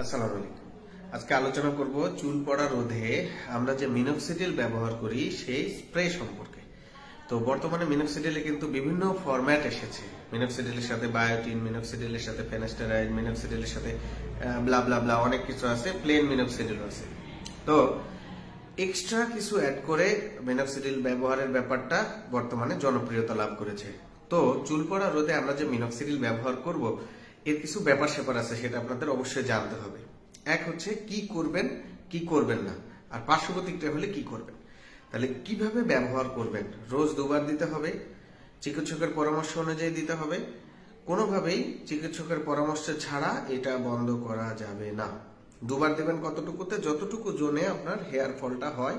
আসসালামু আলাইকুম। আজকে আলোচনা করব চুল পড়া রোধে আমরা যে মিনোক্সিডিল ব্যবহার করি সেই স্প্রে সম্পর্কে। তো বর্তমানে মিনোক্সিডিলে কিন্তু বিভিন্ন ফরম্যাট এসেছে। মিনোক্সিডিলের সাথে বায়োটিন, মিনোক্সিডিলের সাথে ফেনাস্টেরাইড, মিনোক্সিডিলের সাথে ব্লা ব্লা ব্লা অনেক কিছু আছে, প্লেন মিনোক্সিডিল আছে। তো এক্সট্রা কিছু অ্যাড করে মিনোক্সিডিল ব্যবহারের ব্যাপারটা বর্তমানে জনপ্রিয়তা লাভ করেছে। তো চুল পড়া রোধে আমরা যে মিনোক্সিডিল ব্যবহার করব এর কিছু ব্যাপার স্যাপার আছে, সেটা আপনাদের অবশ্যই জানতে হবে। এক হচ্ছে কি করবেন কি করবেন না, আর পার্শ্ব প্রতিক্রিয়া হলে কি করবেন। তাহলে কিভাবে ব্যবহার করবেন? রোজ 2 বার দিতে হবে, চিকিৎসকের পরামর্শ অনুযায়ী দিতে হবে। কোনোভাবেই চিকিৎসকের পরামর্শ ছাড়া এটা বন্ধ করা যাবে না। 2 বার দেবেন কতটুকুতে? যতটুকু জোনে আপনার হেয়ার ফলটা হয়,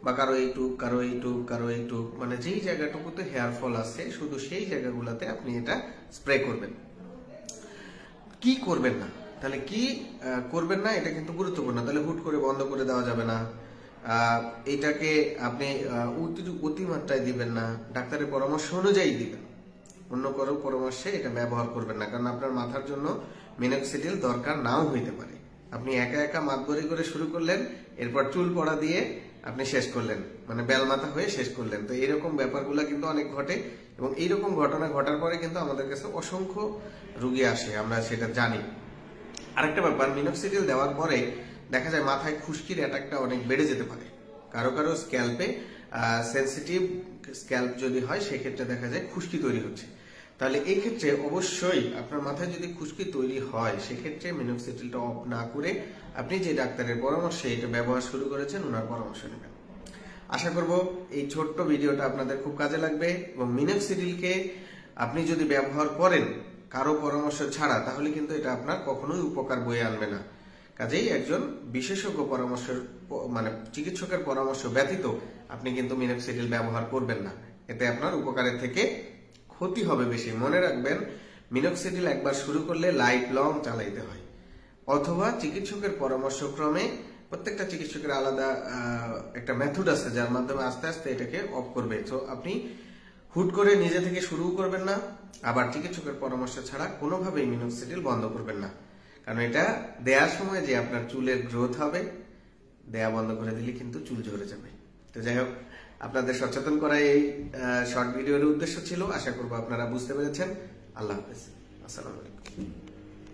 বা কারো এইটুক কারো এইটুক কারো এইটুক, মানে যেই জায়গাটুকুতে হেয়ার ফল আছে শুধু সেই জায়গাগুলোতে আপনি এটা স্প্রে করবেন। কি করবেন না, তাহলে কি করবেন না এটা কিন্তু গুরুত্বপূর্ণ। তাহলে হুট করে বন্ধ করে দেওয়া যাবে না। এটাকে আপনি অতিমাত্রায় দিবেন না, ডাক্তারের পরামর্শ অনুযায়ী দিবেন। অন্য কারো পরামর্শে এটা ব্যবহার করবেন না, কারণ আপনার মাথার জন্য মিনোক্সিডিল দরকার নাও হইতে পারে। আপনি একা একা মাতবরি করে শুরু করলেন, এরপর চুল পড়া দিয়ে আপনি শেষ করলেন, মানে বেল মাথা হয়ে শেষ করলেন। তো এইরকম ব্যাপারগুলো কিন্তু অনেক ঘটে, এবং এইরকম ঘটনা ঘটার পরে কিন্তু আমাদের কাছে অসংখ্য রোগী আসে, আমরা সেটা জানি। আরেকটা ব্যাপার, মিনোক্সিডিল দেওয়ার পরে দেখা যায় মাথায় খুশকির অ্যাটাকটা অনেক বেড়ে যেতে পারে। কারো কারো স্ক্যাল্পে সেনসিটিভ স্ক্যাল্প যদি হয় সেক্ষেত্রে দেখা যায় খুশকি তৈরি হচ্ছে। তাহলে এই ক্ষেত্রে অবশ্যই আপনার মাথায় যদি খুশকি তৈরি হয় সেক্ষেত্রে মিনোক্সিডিলটা অফ না করে আপনি যে ডাক্তারের পরামর্শে এটা ব্যবহার শুরু করেছেন ওনার পরামর্শ নেবেন। আশা করব এই ছোট্ট ভিডিওটা আপনাদের খুব কাজে লাগবে, এবং মিনোক্সিডিলকে আপনি যদি ব্যবহার করেন কারো পরামর্শ ছাড়া তাহলে কিন্তু এটা আপনার কখনোই উপকার বয়ে আনবে না। কাজেই একজন বিশেষজ্ঞ পরামর্শ, মানে চিকিৎসকের পরামর্শ ব্যতীত আপনি কিন্তু মিনোক্সিডিল ব্যবহার করবেন না। এতে আপনার উপকারের থেকে ক্ষতি হবে বেশি। মনে রাখবেন, মিনোক্সিডিল একবার শুরু করলে লাইফ লং চালাইতে হয়, অথবা চিকিৎসকের পরামর্শক্রমে, প্রত্যেকটা চিকিৎসকের আলাদা একটা মেথড আছে যার মাধ্যমে আস্তে আস্তে এটাকে অফ করবে। তো আপনি হুট করে নিজে থেকে শুরু করবেন না, আবার চিকিৎসকের পরামর্শ ছাড়া কোনোভাবেই মিনোক্সিডিল বন্ধ করবেন না, কারণ এটা দেওয়ার সময় যে আপনার চুলের গ্রোথ হবে, দেয়া বন্ধ করে দিলে কিন্তু চুল ঝরে যাবে। তো যাই হোক, আপনাদের সচেতন করাই এই শর্ট ভিডিওর উদ্দেশ্য ছিল। আশা করবো আপনারা বুঝতে পেরেছেন। আল্লাহ হাফেজ, আসসালামু আলাইকুম।